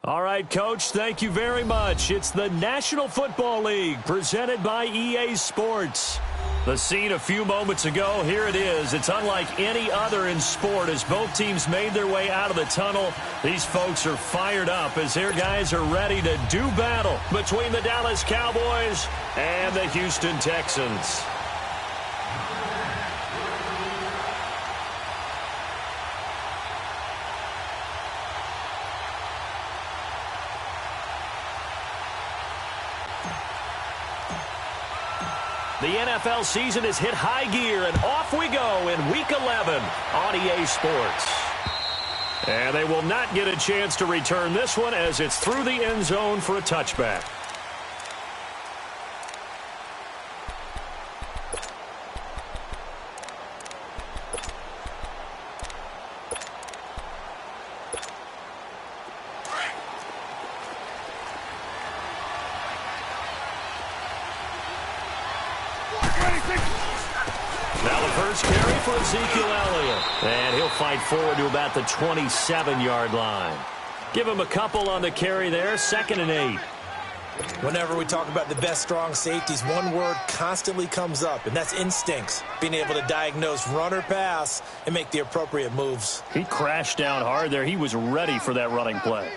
All right, Coach, thank you very much. It's the National Football League presented by EA Sports. The scene a few moments ago, here it is. It's unlike any other in sport as both teams made their way out of the tunnel. These folks are fired up as their guys are ready to do battle between the Dallas Cowboys and the Houston Texans. The NFL season has hit high gear, and off we go in Week 11 on EA Sports. And they will not get a chance to return this one as it's through the end zone for a touchback. Ezekiel Elliott, and he'll fight forward to about the 27-yard line. Give him a couple on the carry there, 2nd and 8. Whenever we talk about the best strong safeties, one word constantly comes up, and that's instincts. Being able to diagnose run or pass and make the appropriate moves. He crashed down hard there. He was ready for that running play.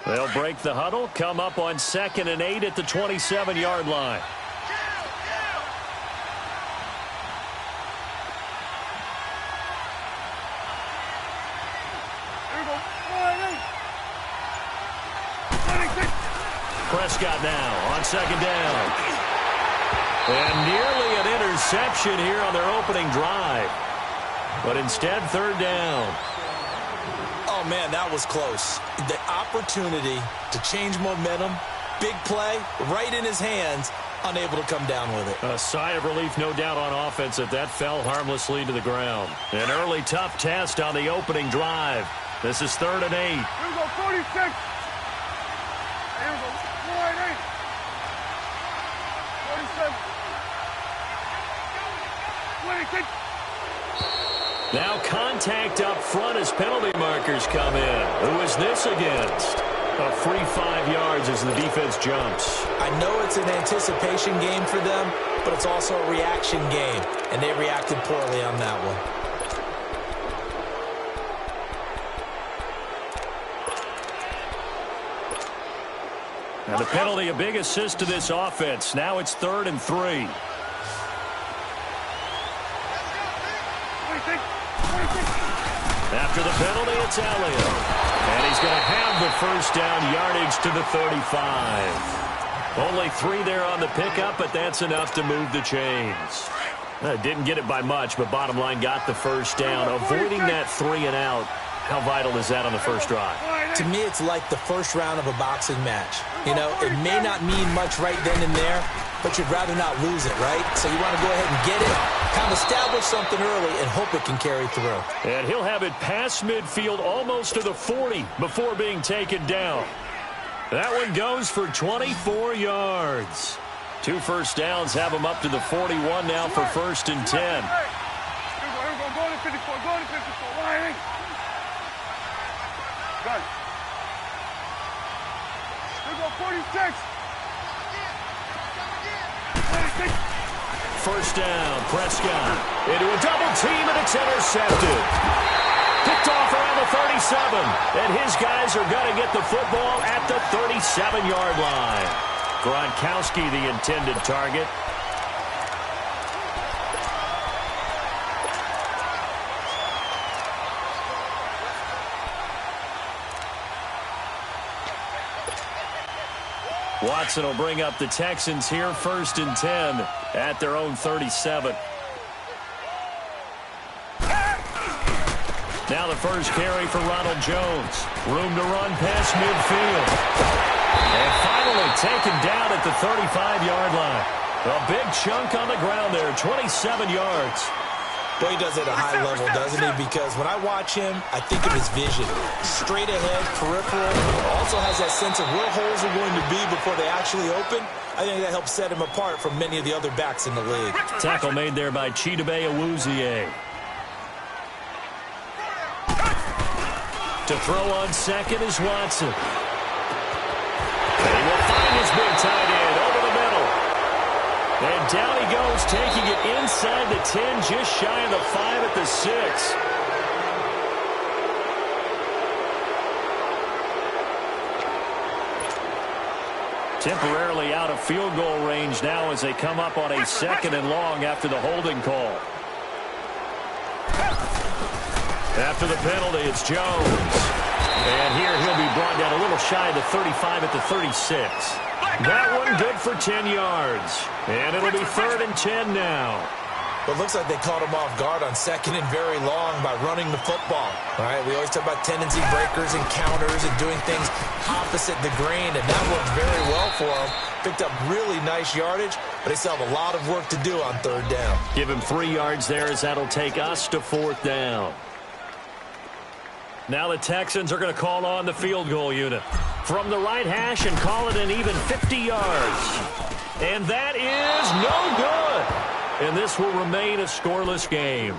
They'll break the huddle, come up on 2nd and 8 at the 27-yard line. Prescott now on 2nd down. And nearly an interception here on their opening drive. But instead, 3rd down. Oh, man, that was close. The opportunity to change momentum, big play, right in his hands, unable to come down with it. A sigh of relief, no doubt, on offense that fell harmlessly to the ground. An early tough test on the opening drive. This is 3rd and 8. Here we go, 46. Here we go. 47. Now contact up front as penalty markers come in. Who is this against? A free 5 yards as the defense jumps. I know it's an anticipation game for them, but it's also a reaction game, and they reacted poorly on that one. And the penalty, a big assist to this offense. Now it's 3rd and 3. After the penalty, it's Elliott. And he's going to have the 1st down, yardage to the 35. Only 3 there on the pickup, but that's enough to move the chains. Didn't get it by much, but bottom line got the 1st down. Avoiding that 3 and out. How vital is that on the first drive? To me, it's like the first round of a boxing match. You know, it may not mean much right then and there, but you'd rather not lose it, right? So you want to go ahead and get it, kind of establish something early, and hope it can carry through. And he'll have it past midfield almost to the 40 before being taken down. That one goes for 24 yards. 2 first downs have him up to the 41 now for 1st and 10. Here we go. Go to 54. Go to 54. Why? Got it. Here we go, 46. 46. 1st down, Prescott into a double team, and it's intercepted. Picked off around the 37, and his guys are going to get the football at the 37-yard line. Gronkowski, the intended target. Watson will bring up the Texans here, 1st and 10 at their own 37. Now the first carry for Ronald Jones. Room to run past midfield. And finally taken down at the 35-yard line. A big chunk on the ground there, 27 yards. Boy, he does it at a high level, doesn't he? Because when I watch him, I think of his vision. Straight ahead, peripheral. Also has that sense of where holes are going to be before they actually open. I think that helps set him apart from many of the other backs in the league. Tackle made there by Chidobe Awuzie. To throw on second is Watson. And he will find his big tight end over the middle. And down he goes, taking it inside the 10, just shy of the 5 at the 6. Temporarily out of field goal range now as they come up on a 2nd and long after the holding call. After the penalty, it's Jones. And here he'll be brought down a little shy of the 35 at the 36. That one good for 10 yards. And it'll be 3rd and 10 now. Well, it looks like they caught him off guard on 2nd and very long by running the football. All right, we always talk about tendency breakers and counters and doing things opposite the grain, and that worked very well for him. Picked up really nice yardage, but they still have a lot of work to do on 3rd down. Give him 3 yards there as that'll take us to 4th down. Now the Texans are going to call on the field goal unit from the right hash and call it an even 50 yards. And that is no good. And this will remain a scoreless game.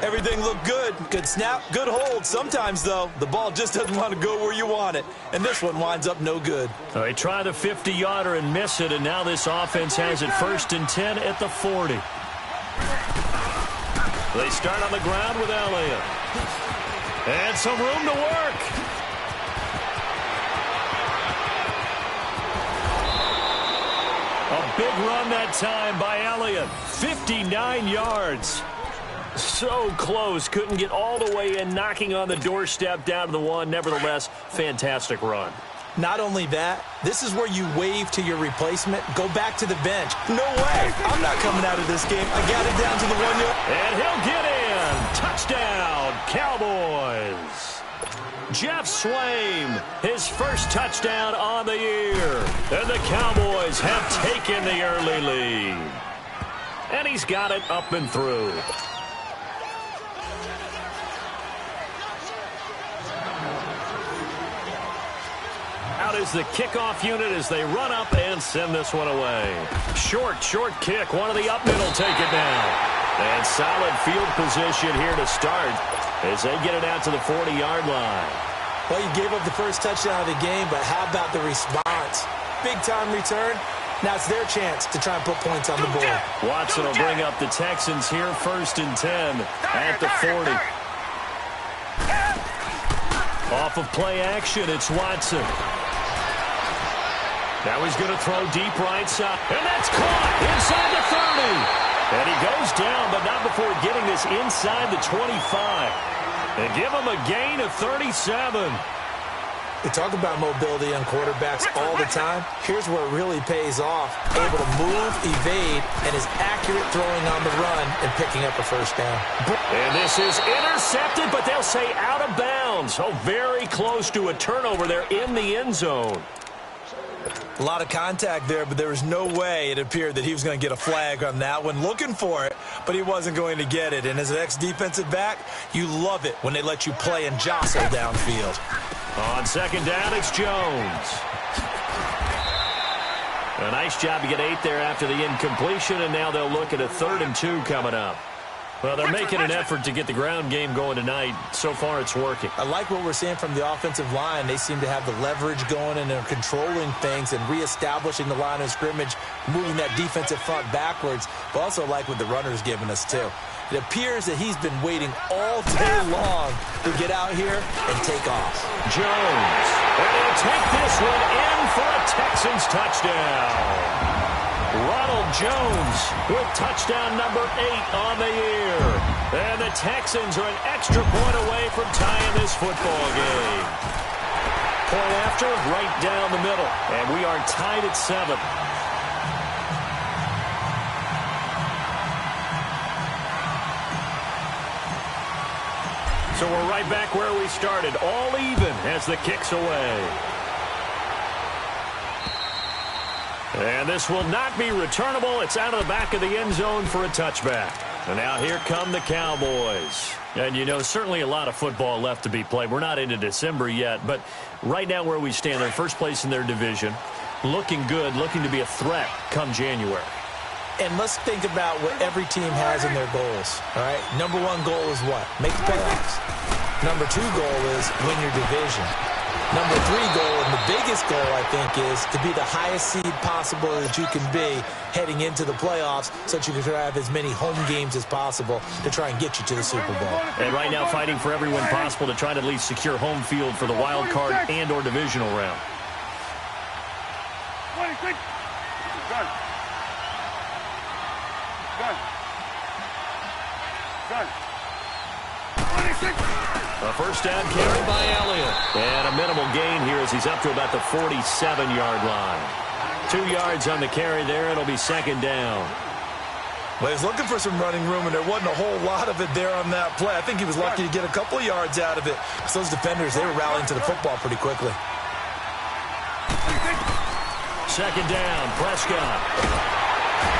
Everything looked good. Good snap, good hold. Sometimes, though, the ball just doesn't want to go where you want it. And this one winds up no good. They try the 50-yarder and miss it, and now this offense has it 1st and 10 at the 40. They start on the ground with Elliott. And some room to work. A big run that time by Elliott. 59 yards. So close. Couldn't get all the way in, knocking on the doorstep down to the 1. Nevertheless, fantastic run. Not only that, this is where you wave to your replacement. Go back to the bench. No way. I'm not coming out of this game. I got it down to the 1 yard. And he'll get in. Touchdown, Cowboys. Jeff Swaim, his first touchdown on the year. And the Cowboys have taken the early lead. And he's got it up and through. Out is the kickoff unit as they run up and send this one away. Short kick. One of the up middle take it down. And solid field position here to start as they get it out to the 40-yard line. Well, you gave up the first touchdown of the game, but how about the response? Big-time return. Now it's their chance to try and put points on the board. Watson will bring up the Texans here 1st and 10 at the 40. Off of play action, it's Watson. Now he's going to throw deep right side. And that's caught inside the 30. And he goes down, but not before getting this inside the 25. And give him a gain of 37. We talk about mobility on quarterbacks all the time. Here's where it really pays off. Able to move, evade, and is accurate throwing on the run and picking up a 1st down. And this is intercepted, but they'll say out of bounds. Oh, very close to a turnover there in the end zone. A lot of contact there, but there was no way it appeared that he was going to get a flag on that one. Looking for it, but he wasn't going to get it. And as an ex-defensive back, you love it when they let you play and jostle downfield. On 2nd down, it's Jones. A nice job to get 8 there after the incompletion, and now they'll look at a 3rd and 2 coming up. Well, they're making an effort to get the ground game going tonight. So far, it's working. I like what we're seeing from the offensive line. They seem to have the leverage going, and they're controlling things and reestablishing the line of scrimmage, moving that defensive front backwards. But also like what the runner's giving us, too. It appears that he's been waiting all day long to get out here and take off. Jones. And he'll take this one in for a Texans touchdown. Ronald Jones with touchdown number 8 on the year. And the Texans are an extra point away from tying this football game. Point after, right down the middle. And we are tied at 7. So we're right back where we started, all even as the kick's away. And this will not be returnable. It's out of the back of the end zone for a touchback. And now here come the Cowboys. And, you know, certainly a lot of football left to be played. We're not into December yet, but right now where we stand, they're first place in their division. Looking good, looking to be a threat come January. And let's think about what every team has in their goals, all right? Number 1 goal is what? Make the playoffs. Number 2 goal is win your division. Number 3 goal, and the biggest goal, I think, is to be the highest seed possible that you can be heading into the playoffs so that you can have as many home games as possible to try and get you to the Super Bowl. And right now fighting for every win possible to try to at least secure home field for the wild card and or divisional round. 26. Done. Done. Done. 26. A first down carry by Elliott. And a minimal gain here as he's up to about the 47-yard line. 2 yards on the carry there. It'll be second down. Well, he's looking for some running room, and there wasn't a whole lot of it there on that play. I think he was lucky to get a couple of yards out of it. Because those defenders, they were rallying to the football pretty quickly. Second down, Prescott.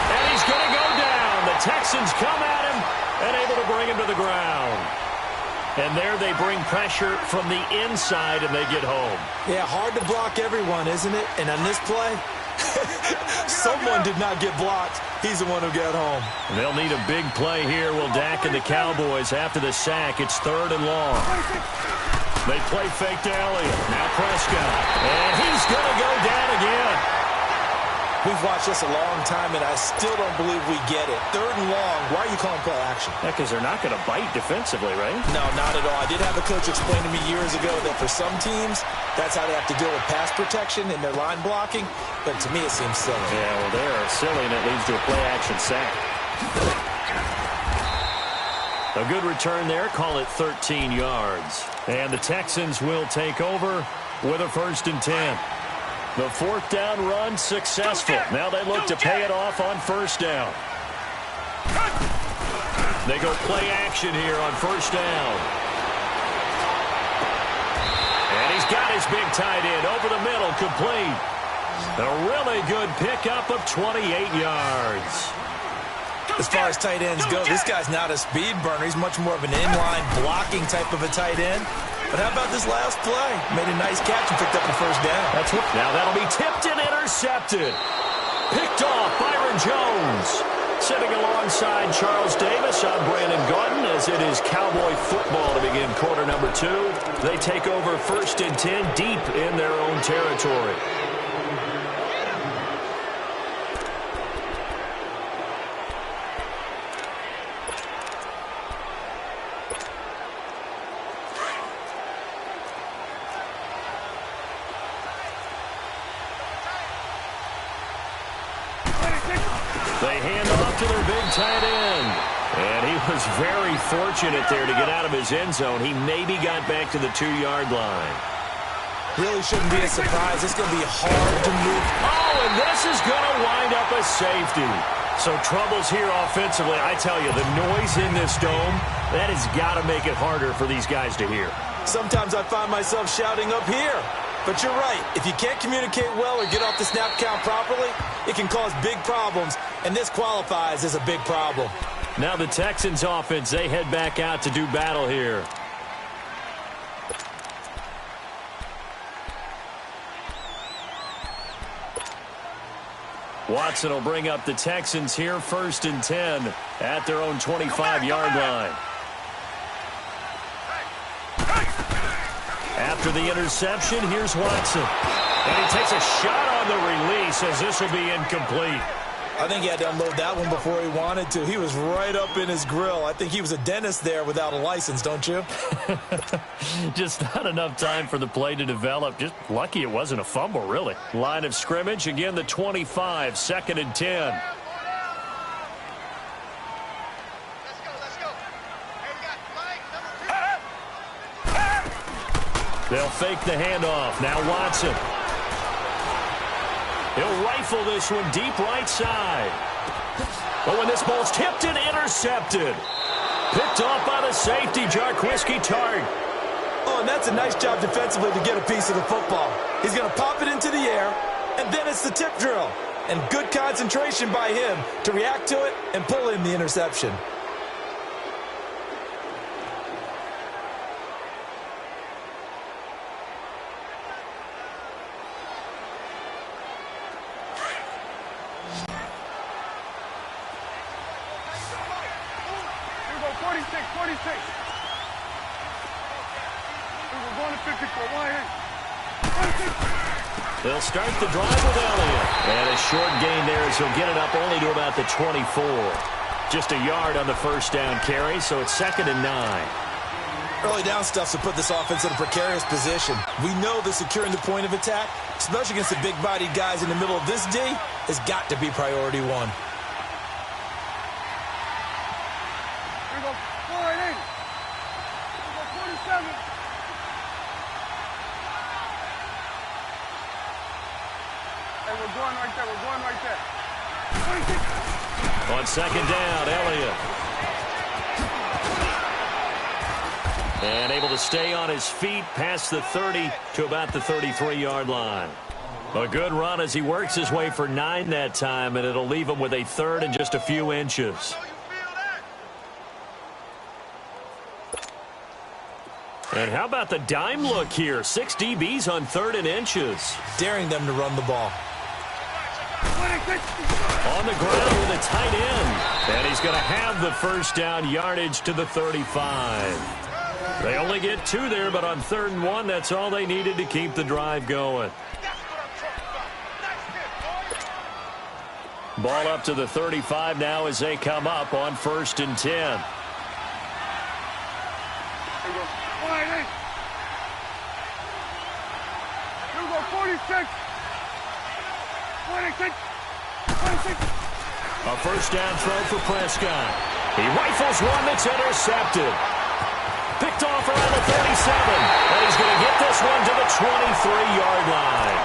And he's going to go down. The Texans come at him and able to bring him to the ground. And there they bring pressure from the inside, and they get home. Yeah, hard to block everyone, isn't it? And on this play, someone did not get blocked. He's the one who got home. They'll need a big play here. Will Dak and the Cowboys after the sack. It's 3rd and long. They play fake to Elliott. Now Prescott. And he's going to go down again. We've watched this a long time, and I still don't believe we get it. 3rd and long. Why are you calling play action? Yeah, because they're not going to bite defensively, right? No, not at all. I did have a coach explain to me years ago that for some teams, that's how they have to deal with pass protection and their line blocking. But to me, it seems silly. Yeah, well, they are silly, and it leads to a play-action sack. A good return there. Call it 13 yards. And the Texans will take over with a 1st and 10. The 4th down run successful. Now they look to pay it off on 1st down. They go play action here on 1st down. And he's got his big tight end over the middle, complete. A really good pickup of 28 yards. As far as tight ends go, this guy's not a speed burner. He's much more of an inline blocking type of a tight end. But how about this last play? Made a nice catch and picked up the 1st down. That's what. Now that'll be tipped and intercepted. Picked off Byron Jones. Sitting alongside Charles Davis, I'm Brandon Gaudin as it is Cowboy football to begin quarter number 2. They take over 1st and 10 deep in their own territory. They hand off to their big tight end. And he was very fortunate there to get out of his end zone. He maybe got back to the 2-yard line. Really shouldn't be a surprise. It's going to be hard to move. Oh, and this is going to wind up a safety. So troubles here offensively. I tell you, the noise in this dome, that has got to make it harder for these guys to hear. Sometimes I find myself shouting up here. But you're right. If you can't communicate well or get off the snap count properly, it can cause big problems, and this qualifies as a big problem. Now the Texans offense, they head back out to do battle here. Watson will bring up the Texans here, 1st and 10 at their own 25-yard line. After the interception, here's Watson. And he takes a shot on the release as this will be incomplete. I think he had to unload that one before he wanted to. He was right up in his grill. I think he was a dentist there without a license, don't you? Just not enough time for the play to develop. Just lucky it wasn't a fumble, really. Line of scrimmage, again, the 25, 2nd and 10. They'll fake the handoff. Now Watson. He'll rifle this one deep right side. But when this ball's tipped and intercepted. Picked off by the safety, Jarquiski Tart. Oh, and that's a nice job defensively to get a piece of the football. He's going to pop it into the air, and then it's the tip drill. And good concentration by him to react to it and pull in the interception. We're going to 54. 1-8. They'll start the drive with Elliott. And a short gain there as he'll get it up only to about the 24. Just a yard on the first down carry, so it's 2nd and 9. Early down stuff to put this offense in a precarious position. We know that securing the point of attack, especially against the big-bodied guys in the middle of this D, has got to be priority one. Here we go. 4-8. Here we go. 47. Hey, we're going right there. We're going right there. 26. On 2nd down, Elliott. And able to stay on his feet past the 30 to about the 33-yard line. A good run as he works his way for 9 that time, and it'll leave him with a 3rd and just a few inches. And how about the dime look here? 6 DBs on 3rd and inches. Daring them to run the ball. 26. On the ground with a tight end. And he's going to have the first down yardage to the 35. They only get 2 there, but on 3rd and 1, that's all they needed to keep the drive going. Ball up to the 35 now as they come up on 1st and 10. Here we go. 1-8. Here we go. 46. 26. 26. A first down throw for Prescott. He rifles one that's intercepted. Picked off around the 37. And he's going to get this one to the 23-yard line.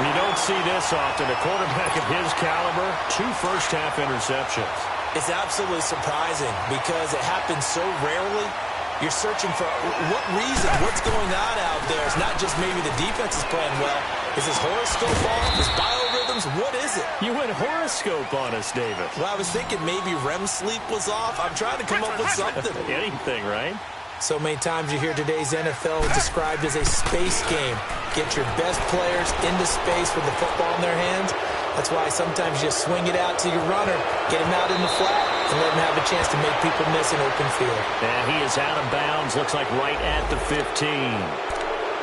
You don't see this often. A quarterback of his caliber, 2 first-half interceptions. It's absolutely surprising because it happens so rarely. You're searching for what reason, what's going on out there. It's not just maybe the defense is playing well. Is his horoscope off? His biorhythms? What is it? You went horoscope on us, David. Well, I was thinking maybe REM sleep was off. I'm trying to come up with something. Anything, right? So many times you hear today's NFL described as a space game. Get your best players into space with the football in their hands. That's why sometimes you swing it out to your runner, get him out in the flat, and let him have a chance to make people miss an open field. And he is out of bounds, looks like right at the 15.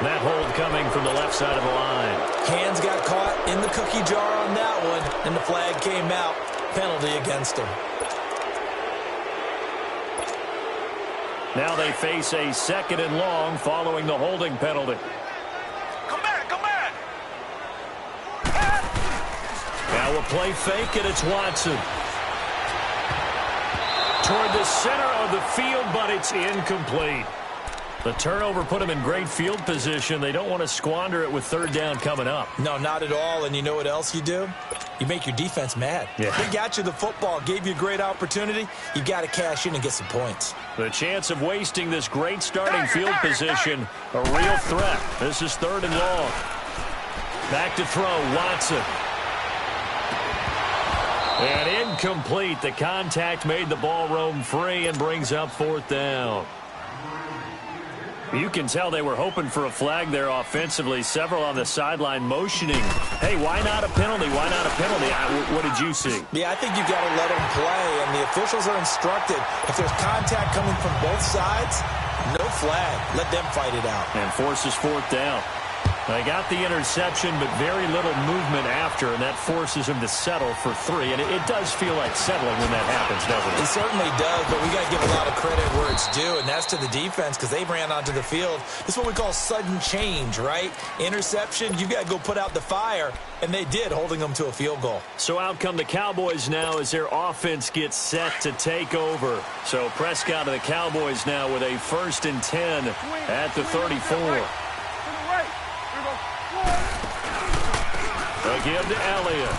That hold coming from the left side of the line. Hands got caught in the cookie jar on that one, and the flag came out. Penalty against him. Now they face a 2nd and long following the holding penalty. Come back. Come back. Now a play fake, and it's Watson. Toward the center of the field, but it's incomplete. The turnover put him in great field position. They don't want to squander it with 3rd down coming up. No, not at all. And you know what else you do? You make your defense mad. Yeah. They got you the football, gave you a great opportunity. You got to cash in and get some points. The chance of wasting this great starting field position, a real threat. This is 3rd and long. Back to throw, Watson. And incomplete. The contact made the ball roam free and brings up 4th down. You can tell they were hoping for a flag there offensively. Several on the sideline motioning. Hey, why not a penalty? Why not a penalty? What did you see? Yeah, I think you got to let them play, and the officials are instructed. If there's contact coming from both sides, no flag. Let them fight it out. And forces 4th down. They got the interception, but very little movement after, and that forces him to settle for 3. And it does feel like settling when that happens, doesn't it? It certainly does, but we got to give a lot of credit where it's due, and that's to the defense because they ran onto the field. This is what we call sudden change, right? Interception, you got to go put out the fire, and they did, holding them to a field goal. So out come the Cowboys now as their offense gets set to take over. So Prescott of the Cowboys now with a 1st and 10 at the 34. A give to Elliott.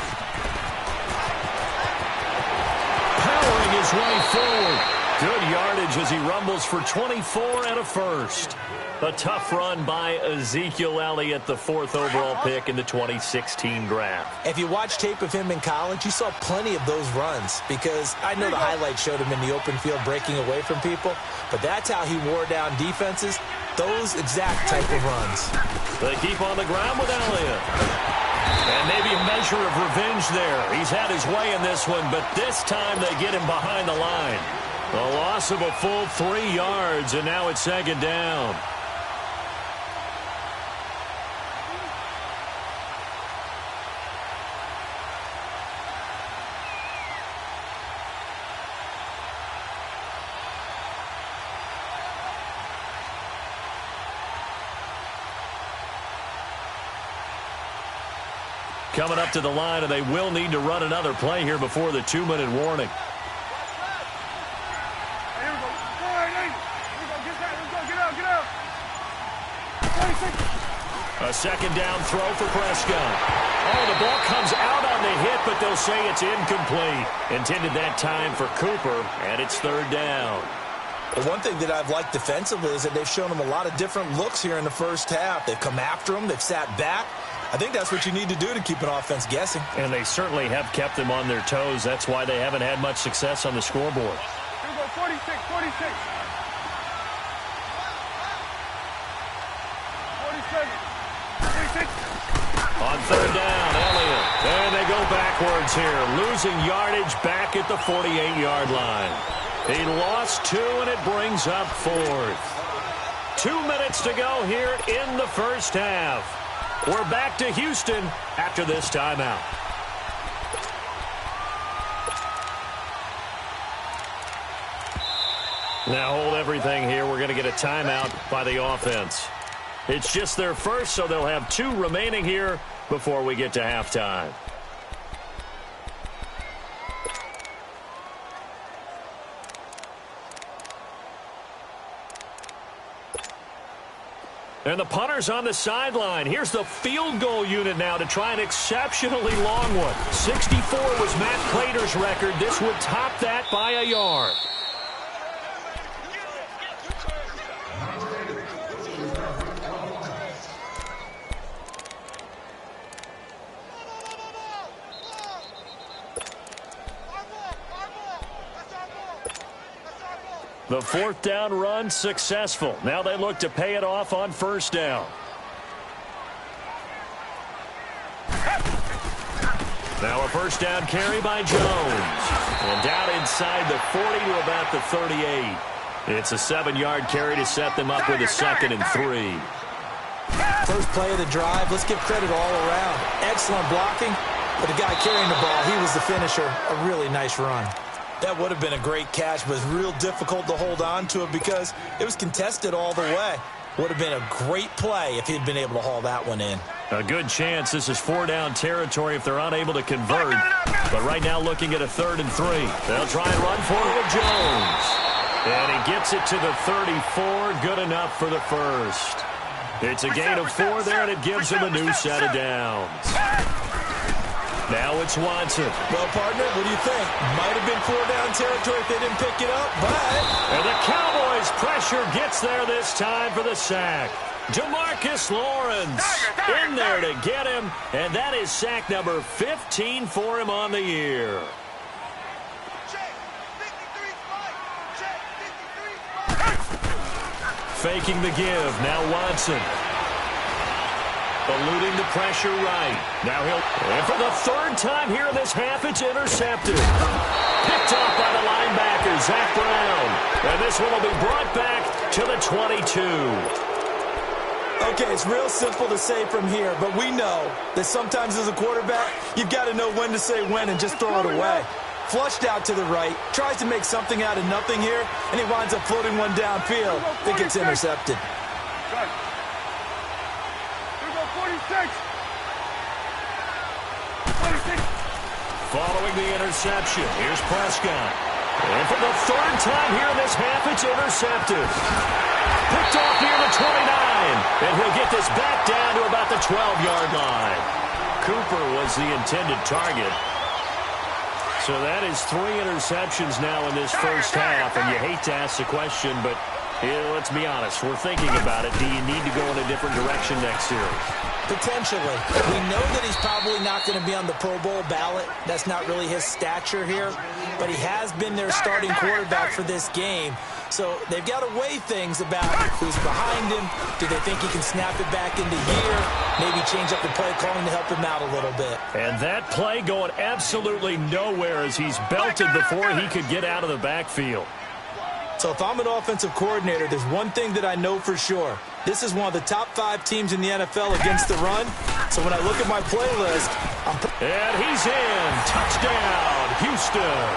Powering his way forward. Good yardage as he rumbles for 24 and a 1st. A tough run by Ezekiel Elliott, the 4th overall pick in the 2016 draft. If you watch tape of him in college, you saw plenty of those runs because I know the highlights showed him in the open field breaking away from people, but that's how he wore down defenses, those exact type of runs. They keep on the ground with Elliott. And maybe a measure of revenge there. He's had his way in this one, but this time they get him behind the line. A lot loss of a full 3 yards, and now it's second down. Coming up to the line, and they will need to run another play here before the 2-minute warning. A second down throw for Prescott. Oh, the ball comes out on the hit, but they'll say it's incomplete. Intended that time for Cooper, and it's third down. The one thing that I've liked defensively is that they've shown them a lot of different looks here in the first half. They've come after them. They've sat back. I think that's what you need to do to keep an offense guessing. And they certainly have kept them on their toes. That's why they haven't had much success on the scoreboard. Here we go, 46, 46. 47, 46. On third down, Elliott. And they go backwards here, losing yardage back at the 48-yard line. He lost 2, and it brings up 4th. 2 minutes to go here in the first half. We're back to Houston after this timeout. Now hold everything here. We're going to get a timeout by the offense. It's just their first, so they'll have 2 remaining here before we get to halftime. And the punter's on the sideline. Here's the field goal unit now to try an exceptionally long one. 64 was Matt Prater's record. This would top that by a yard. The 4th down run successful. Now they look to pay it off on first down. Now a first down carry by Jones. And down inside the 40 to about the 38. It's a 7-yard carry to set them up with a 2nd and 3. First play of the drive. Let's give credit all around. Excellent blocking. But the guy carrying the ball, he was the finisher. A really nice run. That would have been a great catch, but it's real difficult to hold on to it because it was contested all the way. Would have been a great play if he'd been able to haul that one in. A good chance. This is 4-down territory if they're unable to convert. But right now looking at a 3rd and 3. They'll try and run for it with Jones. And he gets it to the 34. Good enough for the first. It's a gain of 4 there, and it gives him a new set of downs. Now it's Watson. Well, partner, what do you think? Might have been 4-down territory if they didn't pick it up, but... And the Cowboys' pressure gets there this time for the sack. DeMarcus Lawrence in there to get him, and that is sack number 15 for him on the year. Faking the give. Now Watson. Eluding the pressure right. Now and for the 3rd time here in this half, it's intercepted. Picked off by the linebacker, Zach Brown. And this one will be brought back to the 22. Okay, it's real simple to say from here, but we know that sometimes as a quarterback, you've got to know when to say when and just throw it away. Flushed out to the right, tries to make something out of nothing here, and he winds up floating one downfield that gets intercepted. 46. Following the interception, here's Prescott. And for the 3rd time here in this half, it's intercepted. Picked off near the 29. And he'll get this back down to about the 12-yard line. Cooper was the intended target. So that is 3 interceptions now in this first half. And you hate to ask the question, but let's be honest. We're thinking about it. Do you need to go in a different direction next series? Potentially. We know that he's probably not going to be on the Pro Bowl ballot. That's not really his stature here. But he has been their starting quarterback for this game. So they've got to weigh things about who's behind him. Do they think he can snap it back into gear? Maybe change up the play calling to help him out a little bit. And that play going absolutely nowhere as he's belted before he could get out of the backfield. So if I'm an offensive coordinator, there's one thing that I know for sure. This is one of the top 5 teams in the NFL against the run. So when I look at my playlist, and he's in. Touchdown, Houston.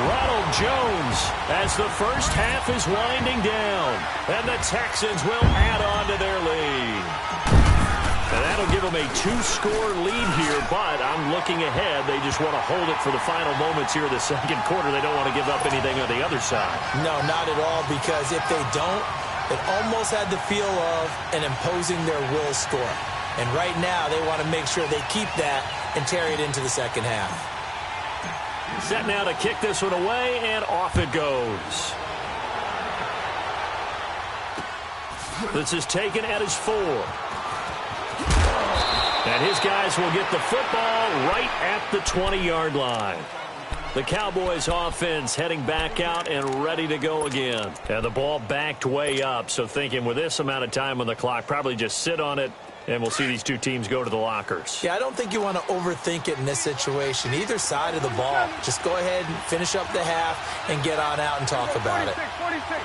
Ronald Jones as the first half is winding down. And the Texans will add on to their lead. And that'll give them a 2-score lead here, but I'm looking ahead. They just want to hold it for the final moments here of the second quarter. They don't want to give up anything on the other side. No, not at all, because if they don't, it almost had the feel of an imposing their will score. And right now, they want to make sure they keep that and carry it into the second half. Set now to kick this one away, and off it goes. This is taken at his 4. And his guys will get the football right at the 20-yard line. The Cowboys offense heading back out and ready to go again. And the ball backed way up, so thinking with this amount of time on the clock, probably just sit on it, and we'll see these two teams go to the lockers. Yeah, I don't think you want to overthink it in this situation. Either side of the ball. Just go ahead and finish up the half and get on out and talk about it. 46.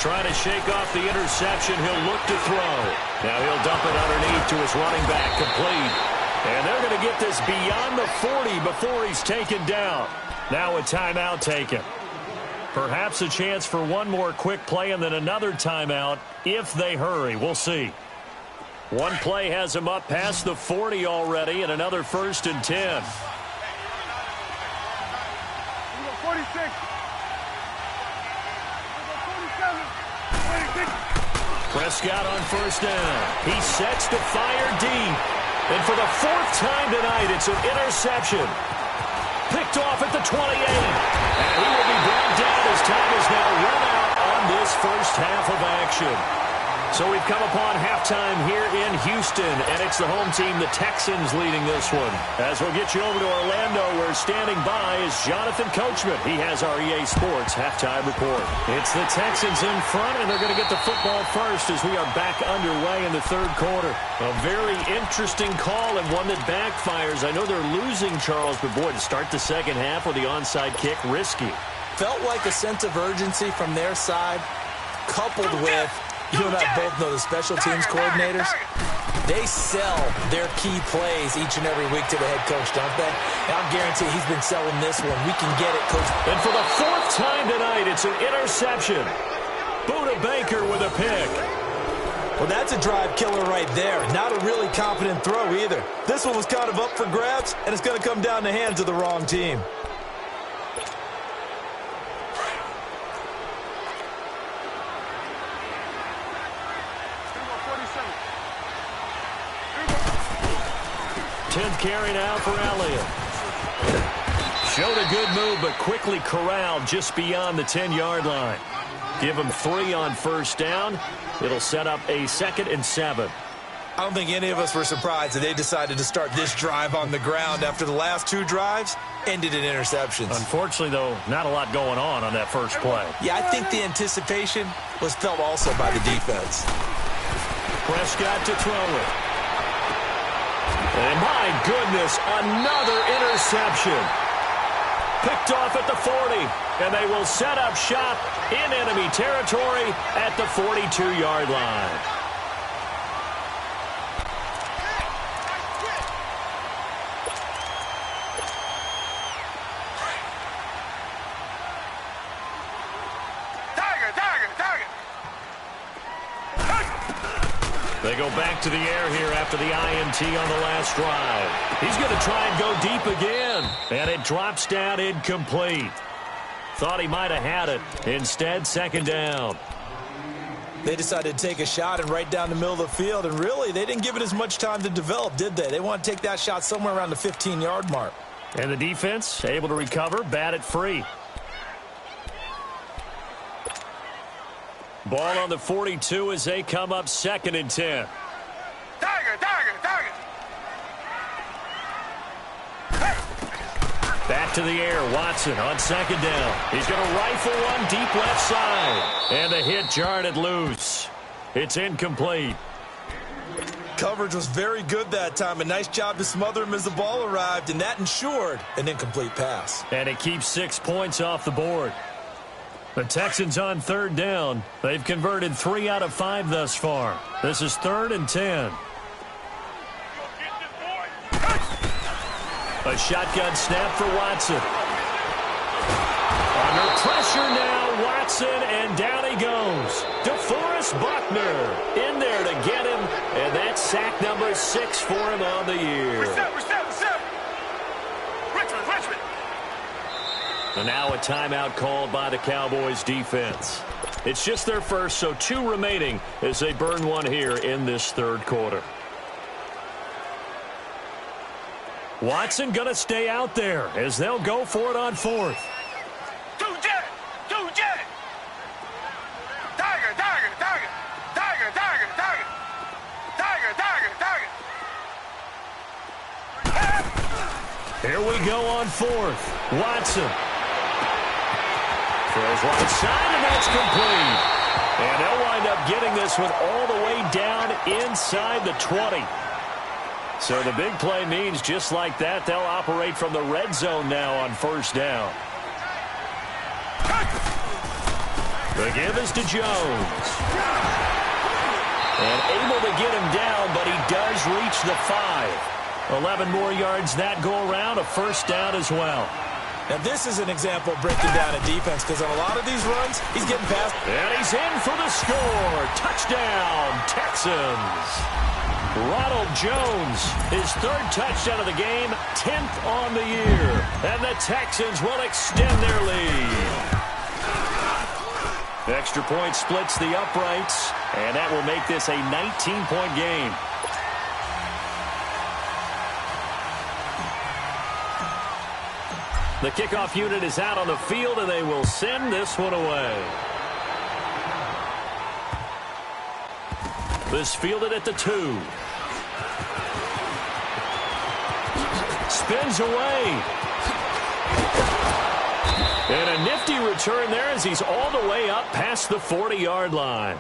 Trying to shake off the interception. He'll look to throw. Now he'll dump it underneath to his running back. Complete. And they're going to get this beyond the 40 before he's taken down. Now a timeout taken. Perhaps a chance for one more quick play and then another timeout if they hurry. We'll see. One play has him up past the 40 already, and another 1st and 10. 46. Prescott on 1st down. He sets to fire deep. And for the 4th time tonight, it's an interception. Picked off at the 28. And he will be brought down as time is now run out on this first half of action. So we've come upon halftime here in Houston, and it's the home team, the Texans, leading this one. As we'll get you over to Orlando, where standing by is Jonathan Coachman. He has our EA Sports halftime report. It's the Texans in front, and they're going to get the football first as we are back underway in the third quarter. A very interesting call and one that backfires. I know they're losing, Charles, but boy, to start the second half with the onside kick, risky. Felt like a sense of urgency from their side, coupled with, you and I both know the special teams coordinators, they sell their key plays each and every week to the head coach, don't they? And I'll guarantee he's been selling this one. We can get it, Coach. And for the 4th time tonight, it's an interception. Buda Baker with a pick. Well, that's a drive killer right there. Not a really confident throw either. This one was kind of up for grabs, and it's going to come down the hands of the wrong team. Carry now for Elliott. Showed a good move, but quickly corralled just beyond the 10-yard line. Give him 3 on 1st down. It'll set up a 2nd and 7. I don't think any of us were surprised that they decided to start this drive on the ground after the last 2 drives ended in interceptions. Unfortunately, though, not a lot going on that first play. Yeah, I think the anticipation was felt also by the defense. Prescott to throw it. And my goodness, another interception. Picked off at the 40. And they will set up shop in enemy territory at the 42-yard line. They go back to the air here after the INT on the last drive. He's going to try and go deep again. And it drops down incomplete. Thought he might have had it. Instead, 2nd down. They decided to take a shot and right down the middle of the field. And really, they didn't give it as much time to develop, did they? They want to take that shot somewhere around the 15-yard mark. And the defense able to recover, bat it free. Ball on the 42 as they come up 2nd and 10. Back to the air, Watson on 2nd down. He's going to rifle one deep left side. And the hit jarred it loose. It's incomplete. Coverage was very good that time. A nice job to smother him as the ball arrived, and that ensured an incomplete pass. And it keeps 6 points off the board. The Texans on third down. They've converted 3 out of 5 thus far. This is 3rd and 10. A shotgun snap for Watson. Under pressure now, Watson, and down he goes. DeForest Buckner in there to get him, and that's sack number 6 for him on the year. Richmond. And now a timeout called by the Cowboys defense. It's just their first, so 2 remaining as they burn one here in this 3rd quarter. Watson going to stay out there as they'll go for it on 4th. Two jet. Tiger. Here we go on 4th. Watson. Throws right side, and that's complete. And they'll wind up getting this one all the way down inside the 20. So the big play means just like that, they'll operate from the red zone now on 1st down. The give is to Jones. And able to get him down, but he does reach the 5. 11 more yards that go around, a 1st down as well. Now, this is an example of breaking down a defense, because on a lot of these runs, he's getting past. And he's in for the score. Touchdown, Texans. Ronald Jones, his 3rd touchdown of the game, 10th on the year. And the Texans will extend their lead. Extra point splits the uprights, and that will make this a 19-point game. The kickoff unit is out on the field, and they will send this one away. This fielded at the 2. Spins away. And a nifty return there as he's all the way up past the 40-yard line.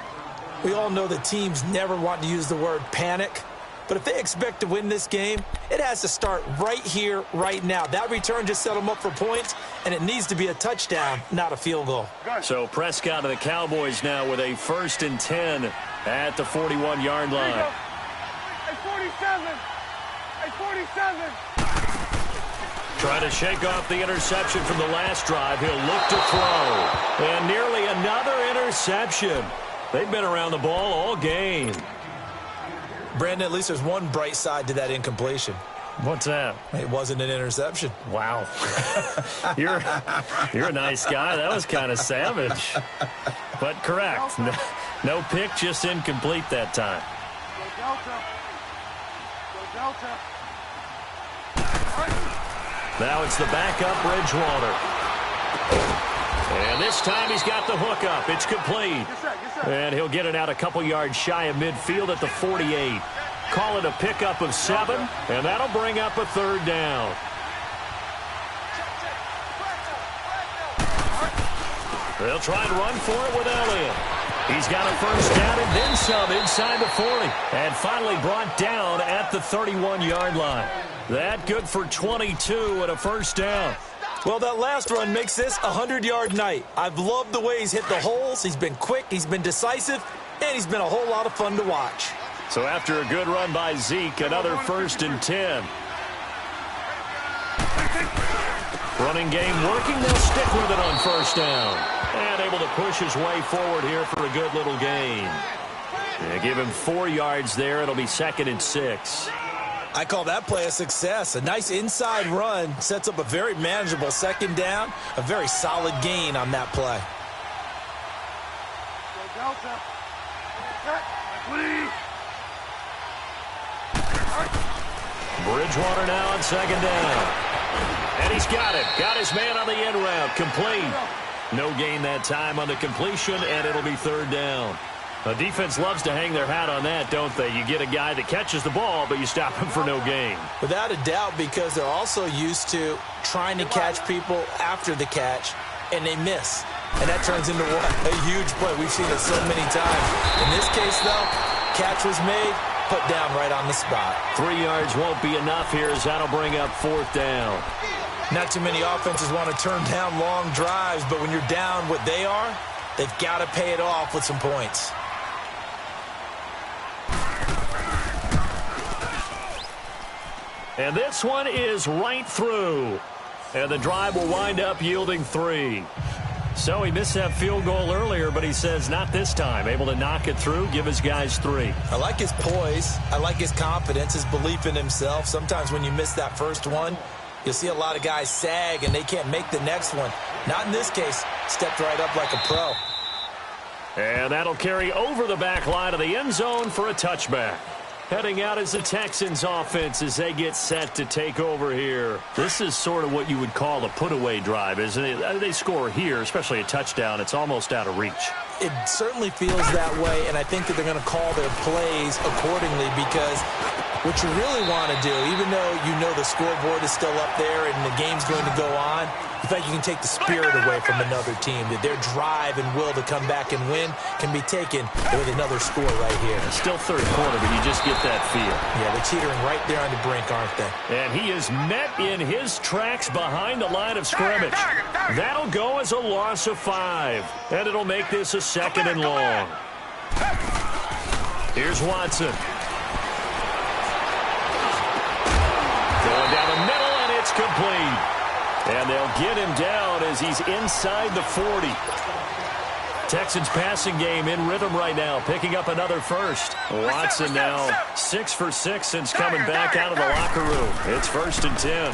We all know that teams never want to use the word panic. But if they expect to win this game, it has to start right here, right now. That return just set them up for points, and it needs to be a touchdown, not a field goal. So Prescott and the Cowboys now with a 1st and 10 at the 41-yard line. At 47. Trying to shake off the interception from the last drive. He'll look to throw. And nearly another interception. They've been around the ball all game. Brandon, at least there's one bright side to that incompletion. What's that? It wasn't an interception. Wow. You're a nice guy. That was kind of savage. But correct. No pick, just incomplete that time. Go Delta. Now it's the backup Bridgewater. And this time he's got the hook up. It's complete. And he'll get it out a couple yards shy of midfield at the 48. Call it a pickup of 7, and that'll bring up a 3rd down. They'll try and run for it with Elliott. He's got a 1st down and then some inside the 40. And finally brought down at the 31-yard line. That good for 22 and a 1st down. Well, that last run makes this a 100-yard night. I've loved the way he's hit the holes. He's been quick, he's been decisive, and he's been a whole lot of fun to watch. So after a good run by Zeke, another 1st and 10. Running game working. They'll stick with it on 1st down. And able to push his way forward here for a good little gain. They give him 4 yards there. It'll be 2nd and 6. I call that play a success. A nice inside run sets up a very manageable 2nd down. A very solid gain on that play. Bridgewater now on 2nd down. And he's got it. Got his man on the end route. Complete. No gain that time on the completion, and it'll be 3rd down. The defense loves to hang their hat on that, don't they? You get a guy that catches the ball, but you stop him for no gain. Without a doubt, because they're also used to trying to catch people after the catch, and they miss. And that turns into what? A huge play. We've seen it so many times. In this case, though, catch was made, put down right on the spot. 3 yards won't be enough here as that'll bring up 4th down. Not too many offenses want to turn down long drives, but when you're down what they are, they've got to pay it off with some points. And this one is right through. And the drive will wind up yielding 3. So he missed that field goal earlier, but he says not this time. Able to knock it through, give his guys 3. I like his poise. I like his confidence, his belief in himself. Sometimes when you miss that first one, you'll see a lot of guys sag and they can't make the next one. Not in this case. Stepped right up like a pro. And that'll carry over the back line of the end zone for a touchback. Heading out is the Texans offense as they get set to take over here. This is sort of what you would call a put-away drive, isn't it? They score here, especially a touchdown. It's almost out of reach. It certainly feels that way, and I think that they're going to call their plays accordingly because what you really want to do, even though you know the scoreboard is still up there and the game's going to go on, in fact, you can take the spirit away from another team, that their drive and will to come back and win can be taken with another score right here. It's still third quarter, but you just get that feel. Yeah, they're teetering right there on the brink, aren't they? And he is met in his tracks behind the line of scrimmage. That'll go as a loss of 5, and it'll make this a 2nd and long. Here's Watson. Going down the middle, and it's complete. And they'll get him down as he's inside the 40. Texans passing game in rhythm right now, picking up another first. Watson now 6 for 6 since coming back out of the locker room. It's 1st and 10.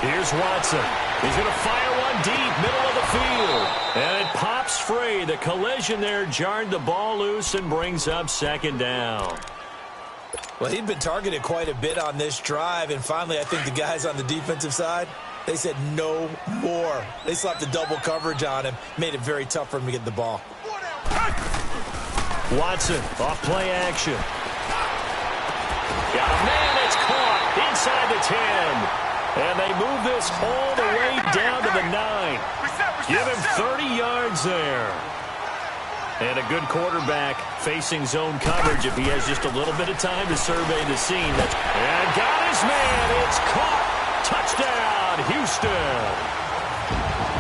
Here's Watson. He's going to fire one deep, middle of the field. And it pops free. The collision there jarred the ball loose and brings up 2nd down. Well, he'd been targeted quite a bit on this drive, and finally I think the guys on the defensive side, they said no more. They slapped the double coverage on him, made it very tough for him to get the ball. Watson, off play action. Got a man, it's caught inside the 10. And they move this all the way down to the 9. Give him 30 yards there. And a good quarterback facing zone coverage if he has just a little bit of time to survey the scene. And got his man. It's caught. Touchdown, Houston.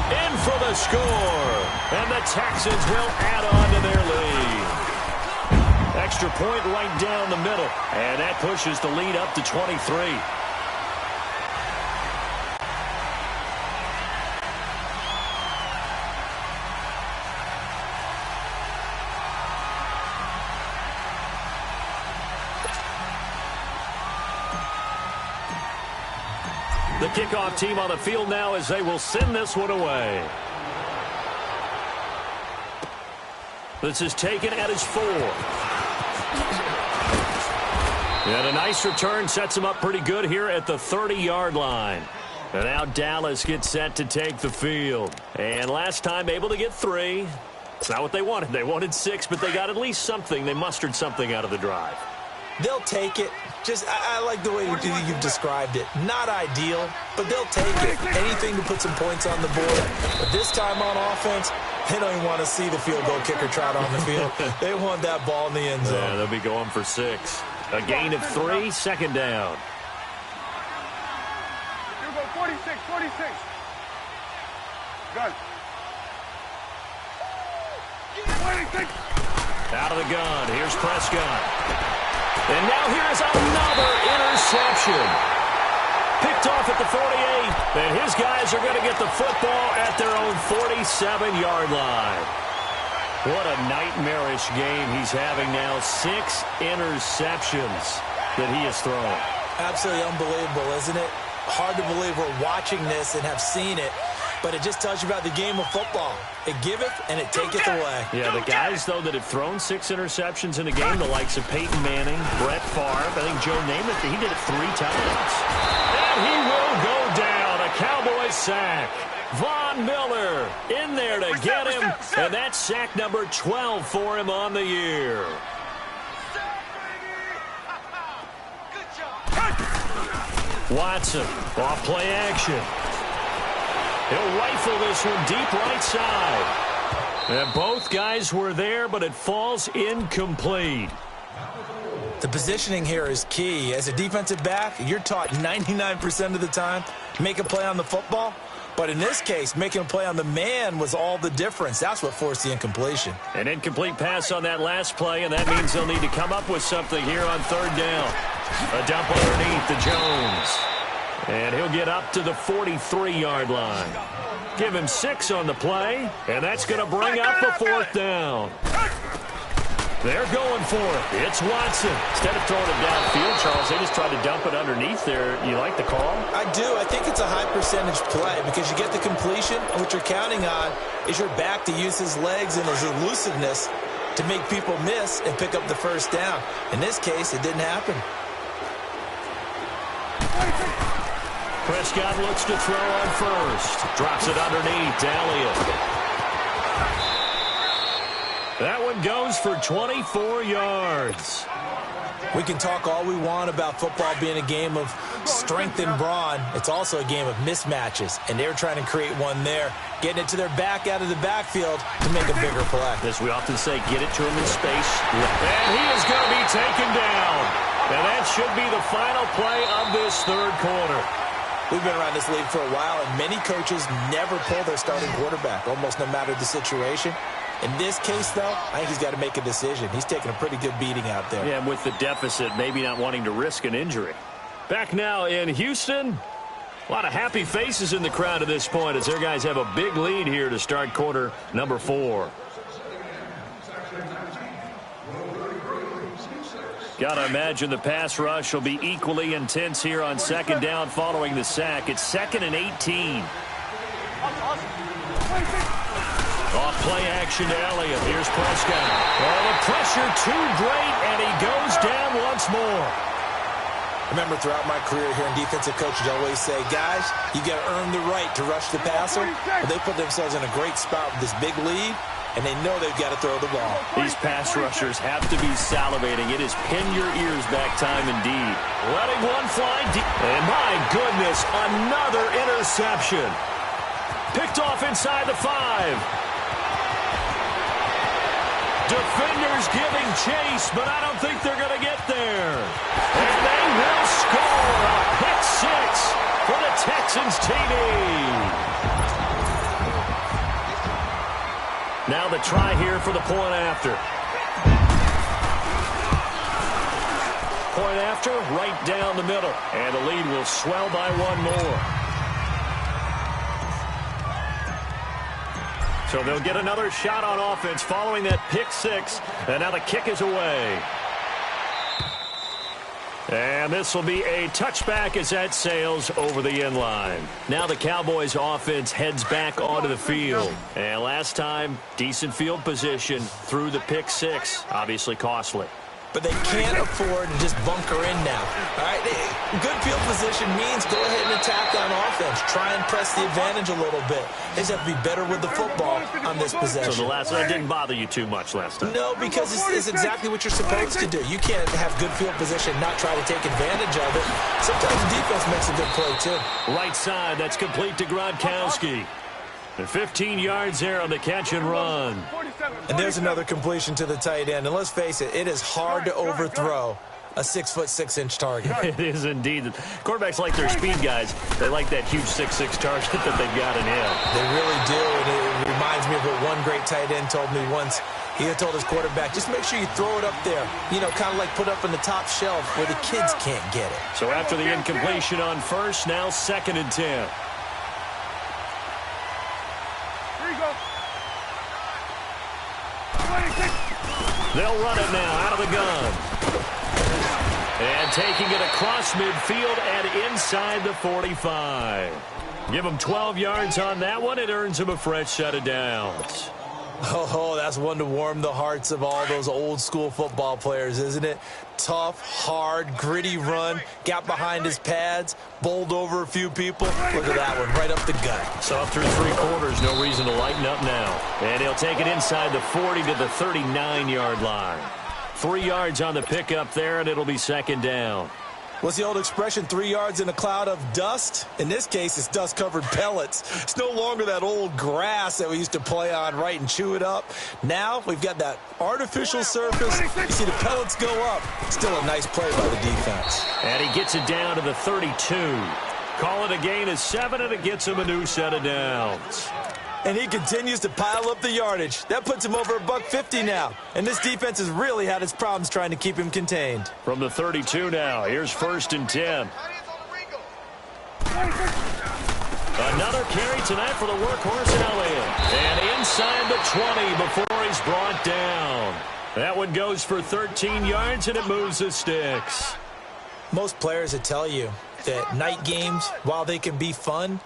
In for the score. And the Texans will add on to their lead. Extra point right down the middle. And that pushes the lead up to 23. The kickoff team on the field now as they will send this one away. This is taken at his 4. And a nice return sets him up pretty good here at the 30-yard line. And now Dallas gets set to take the field. And last time able to get 3. It's not what they wanted. They wanted 6, but they got at least something. They mustered something out of the drive. They'll take it. I like the way you've described it. Not ideal, but they'll take it. Anything to put some points on the board. But this time on offense, they don't even want to see the field goal kicker trot on the field. They want that ball in the end zone. Yeah, they'll be going for 6. A gain of 3, 2nd down. Here we go, 46, 46. Gun. 26. Out of the gun. Here's Prescott. And now here's another interception. Picked off at the 48. And his guys are going to get the football at their own 47-yard line. What a nightmarish game he's having now. 6 interceptions that he has thrown. Absolutely unbelievable, isn't it? Hard to believe we're watching this and have seen it. But it just tells you about the game of football. It giveth and it taketh away. Yeah, the guys, though, that have thrown 6 interceptions in a game, the likes of Peyton Manning, Brett Favre, I think Joe Namath, he did it 3 times. And he will go down. A Cowboy sack. Von Miller in there to get him. And that's sack number 12 for him on the year. Watson, off play action. He'll rifle this one deep right side. And both guys were there, but it falls incomplete. The positioning here is key. As a defensive back, you're taught 99% of the time, make a play on the football. But in this case, making a play on the man was all the difference. That's what forced the incompletion. An incomplete pass on that last play, and that means they'll need to come up with something here on third down. A dump underneath to Jones. And he'll get up to the 43-yard line. Give him 6 on the play, and that's going to bring up a 4th down. They're going for it. It's Watson. Instead of throwing it downfield, Charles, they just tried to dump it underneath there. You like the call? I do. I think it's a high percentage play because you get the completion, and what you're counting on is your back to use his legs and his elusiveness to make people miss and pick up the first down. In this case, it didn't happen. Prescott looks to throw on first. Drops it underneath to Elliott. That one goes for 24 yards. We can talk all we want about football being a game of strength and brawn. It's also a game of mismatches, and they're trying to create one there, getting it to their back out of the backfield to make a bigger play. As we often say, get it to him in space. And he is going to be taken down. And that should be the final play of this third quarter. We've been around this league for a while, and many coaches never pull their starting quarterback, almost no matter the situation. In this case, though, I think he's got to make a decision. He's taking a pretty good beating out there. Yeah, and with the deficit, maybe not wanting to risk an injury. Back now in Houston. A lot of happy faces in the crowd at this point as their guys have a big lead here to start quarter number 4. Got to imagine the pass rush will be equally intense here on second down following the sack. It's 2nd and 18. Off play action to Elliott. Here's Prescott. Oh, the pressure too great, and he goes down once more. Remember, throughout my career here in defensive coaches, I always say, guys, you got to earn the right to rush the passer. But they put themselves in a great spot with this big lead, and they know they've got to throw the ball. These pass rushers have to be salivating. It is pin your ears back time indeed. Letting one fly deep. And my goodness, another interception. Picked off inside the 5. Defenders giving chase, but I don't think they're going to get there. And they will score a pick 6 for the Texans TD. Now the try here for the point after. Point after, right down the middle. And the lead will swell by 1 more. So they'll get another shot on offense following that pick 6. And now the kick is away. And this will be a touchback as that sails over the end line. Now the Cowboys offense heads back onto the field. And last time, decent field position through the pick 6. Obviously costly. But they can't afford to just bunker in now. All right, good field position means go ahead and attack on offense. Try and press the advantage a little bit. They just have to be better with the football on this possession. So the last one didn't bother you too much last time? No, because it's exactly what you're supposed to do. You can't have good field position, not try to take advantage of it. Sometimes the defense makes a good play, too. Right side, that's complete to Gronkowski. And 15 yards there on the catch and run. And there's another completion to the tight end. And let's face it, it is hard to overthrow a 6'6" target. It is indeed. Quarterbacks like their speed guys. They like that huge 6'6" target that they've got in him. They really do. And it reminds me of what one great tight end told me once. He had told his quarterback, just make sure you throw it up there. You know, kind of like put up on the top shelf where the kids can't get it. So after the incompletion on first, now 2nd and 10. They'll run it now out of the gun. And taking it across midfield and inside the 45. Give them 12 yards on that one. It earns them a fresh set of downs. Oh, that's one to warm the hearts of all those old school football players, isn't it? Tough, hard, gritty run. Got behind his pads, bowled over a few people. Look at that one, right up the gut. So through 3 quarters, no reason to lighten up now. And he'll take it inside the 40 to the 39-yard line. 3 yards on the pickup there, and it'll be 2nd down. What's the old expression, 3 yards in a cloud of dust? In this case, it's dust-covered pellets. It's no longer that old grass that we used to play on, right, and chew it up. Now we've got that artificial surface. You see the pellets go up. Still a nice play by the defense. And he gets it down to the 32. Call it a gain of 7, and it gets him a new set of downs. And he continues to pile up the yardage. That puts him over $150 now. And this defense has really had its problems trying to keep him contained. From the 32 now, here's 1st and 10. Another carry tonight for the workhorse Elliott. And inside the 20 before he's brought down. That one goes for 13 yards, and it moves the sticks. Most players would tell you that night games, while they can be fun,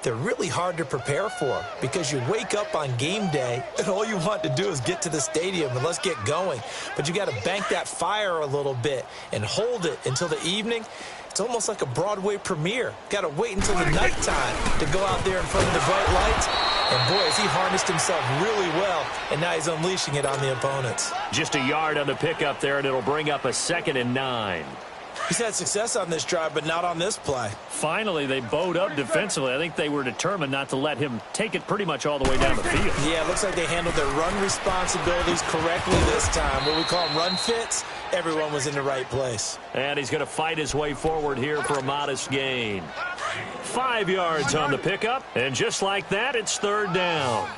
they're really hard to prepare for because you wake up on game day and all you want to do is get to the stadium and let's get going. But you got to bank that fire a little bit and hold it until the evening. It's almost like a Broadway premiere. Got to wait until the nighttime to go out there in front of the bright lights. And boy, has he harnessed himself really well, and now he's unleashing it on the opponents. Just a yard on the pickup there, and it'll bring up a 2nd and 9. He's had success on this drive, but not on this play. Finally, they bowed up defensively. I think they were determined not to let him take it pretty much all the way down the field. Yeah, it looks like they handled their run responsibilities correctly this time. What we call them run fits, everyone was in the right place. And he's going to fight his way forward here for a modest gain. 5 yards on the pickup, and just like that, it's 3rd down.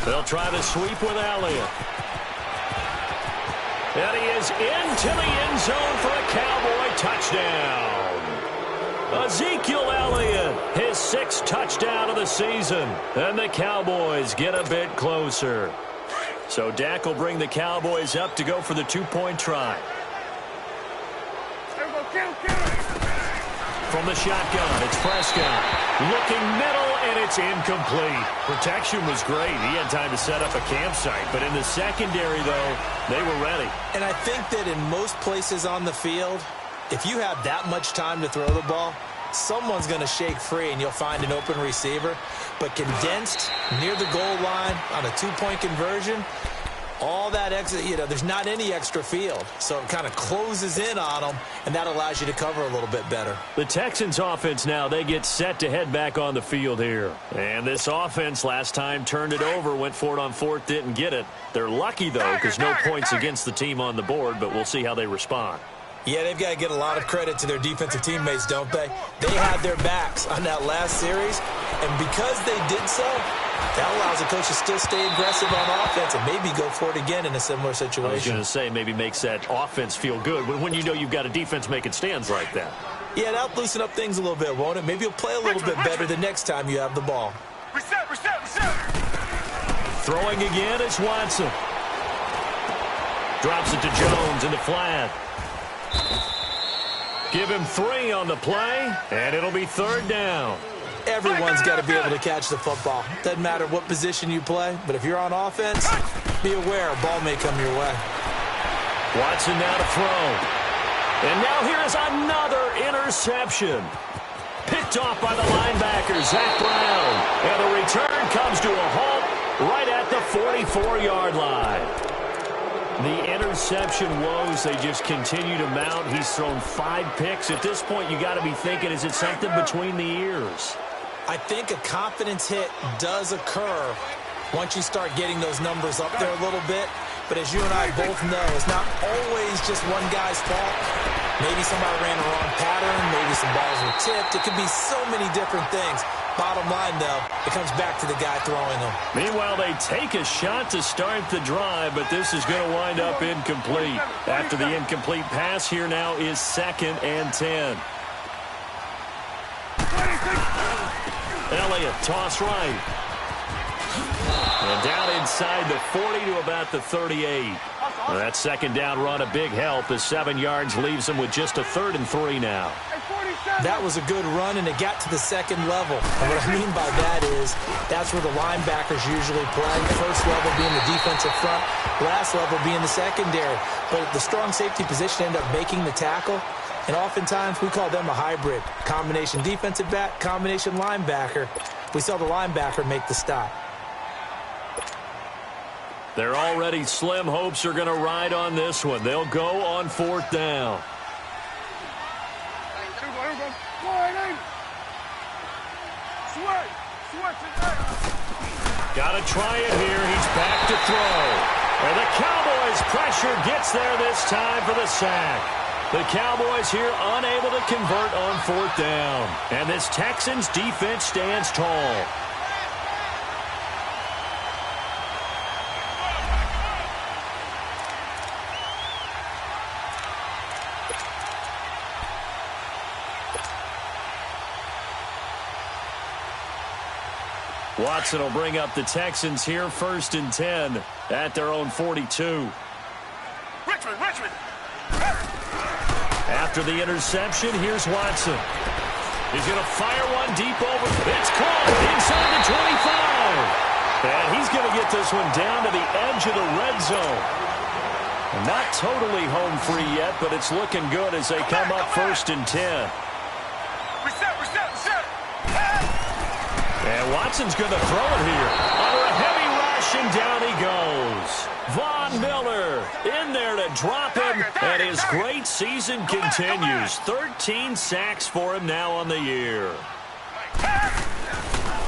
They'll try the sweep with Elliott. And he is into the end zone for a Cowboy touchdown. Ezekiel Elliott, his 6th touchdown of the season. And the Cowboys get a bit closer. So Dak will bring the Cowboys up to go for the 2-point try. From the shotgun, it's Prescott. Looking middle, and it's incomplete. Protection was great. He had time to set up a campsite. But in the secondary, though, they were ready. And I think that in most places on the field, if you have that much time to throw the ball, someone's going to shake free, and you'll find an open receiver. But condensed, near the goal line, on a 2-point conversion, all that extra, there's not any extra field. So it kind of closes in on them, and that allows you to cover a little bit better. The Texans offense now, they get set to head back on the field here. And this offense last time turned it over, went for it on 4th, didn't get it. They're lucky, though, because no points against the team on the board, but we'll see how they respond. Yeah, they've got to get a lot of credit to their defensive teammates, don't they? They had their backs on that last series, and because they did so, that allows the coach to still stay aggressive on offense and maybe go for it again in a similar situation. I was going to say, maybe makes that offense feel good when you know you've got a defense making stands like that. Yeah, that'll loosen up things a little bit, won't it? Maybe you'll play a little bit better the next time you have the ball. Reset. Throwing again is Watson. Drops it to Jones in the flat. Give him 3 on the play, and it'll be 3rd down. Everyone's got to be able to catch the football. Doesn't matter what position you play, but if you're on offense, be aware a ball may come your way. Watson now to throw. And now here is another interception. Picked off by the linebacker, Zach Brown. And the return comes to a halt right at the 44-yard line. The interception woes, they just continue to mount. He's thrown 5 picks. At this point, you got to be thinking, is it something between the ears? I think a confidence hit does occur once you start getting those numbers up there a little bit. But as you and I both know, it's not always just one guy's fault. Maybe somebody ran the wrong pattern. Maybe some balls were tipped. It could be so many different things. Bottom line, though, it comes back to the guy throwing them. Meanwhile, they take a shot to start the drive, but this is going to wind up incomplete. After the incomplete pass, here now is 2nd and 10. Elliott, toss right. And down inside the 40 to about the 38. That 2nd down run, a big help. The 7 yards leaves them with just a 3rd and 3 now. That was a good run, and it got to the 2nd level. And what I mean by that is that's where the linebackers usually play. First level being the defensive front, last level being the secondary. But the strong safety position ended up making the tackle. And oftentimes we call them a hybrid. Combination defensive back, combination linebacker. We saw the linebacker make the stop. Their already slim hopes are going to ride on this one. They'll go on 4th down. Got to try it here. He's back to throw. And the Cowboys' pressure gets there this time for the sack. The Cowboys here unable to convert on 4th down. And this Texans defense stands tall. Watson will bring up the Texans here 1st and 10 at their own 42. Richmond. After the interception, here's Watson. He's going to fire one deep over. It's caught inside the 25. And he's going to get this one down to the edge of the red zone. Not totally home free yet, but it's looking good as they come up 1st and 10. Reset. And Watson's going to throw it here. Under a heavy rush, and down he goes. Von Miller in there to drop him, and his great season continues. 13 sacks for him now on the year.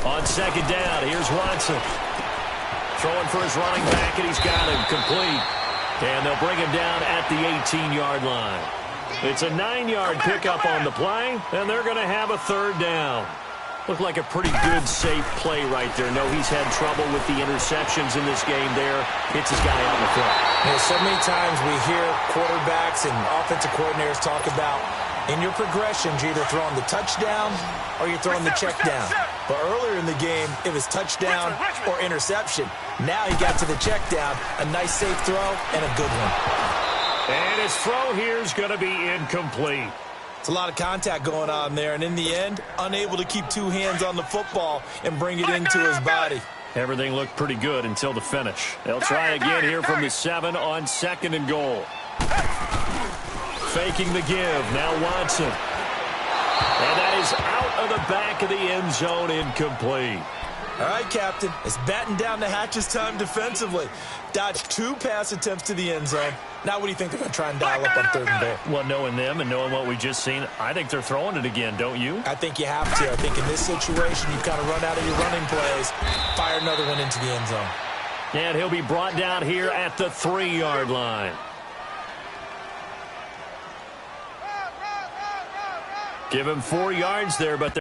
On 2nd down, here's Watson. Throwing for his running back, and he's got him complete. And they'll bring him down at the 18-yard line. It's a 9-yard pickup on the play, and they're going to have a 3rd down. Looked like a pretty good, safe play right there. No, he's had trouble with the interceptions in this game there. Hits his guy out in the front. Yeah, so many times we hear quarterbacks and offensive coordinators talk about in your progressions, you're either throwing the touchdown or you're throwing the check down. But earlier in the game, it was touchdown or interception. Now he got to the check down, a nice safe throw, and a good one. And his throw here is going to be incomplete. It's a lot of contact going on there, and in the end, unable to keep 2 hands on the football and bring it into his body. Everything looked pretty good until the finish. They'll try again here from the 7 on 2nd and goal. Faking the give, now Watson. And that is out of the back of the end zone, incomplete. All right, Captain, it's batten down the hatches time defensively. Dodged 2 pass attempts to the end zone. Now what do you think they're going to try and dial up on 3rd and goal? Well, knowing them and knowing what we just seen, I think they're throwing it again, don't you? I think you have to. I think in this situation, you kind of run out of your running plays, fire another one into the end zone. And he'll be brought down here at the 3-yard line. Give him 4 yards there, but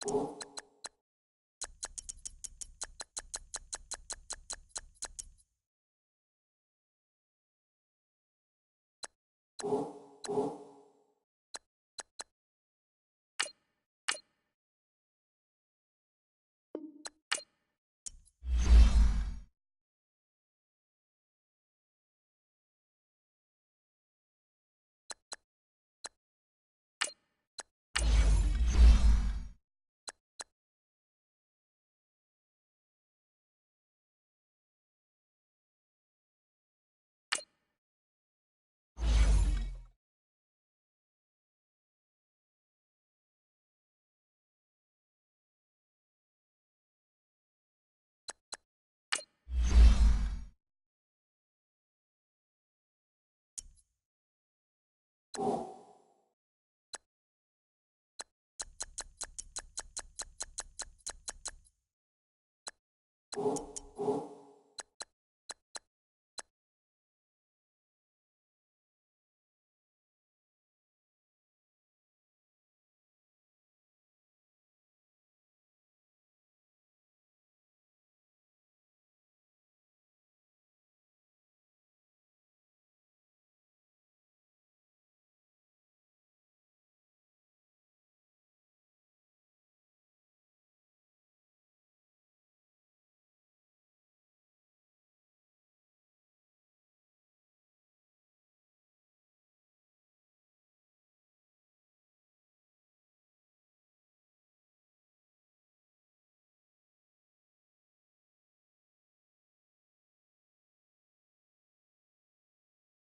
You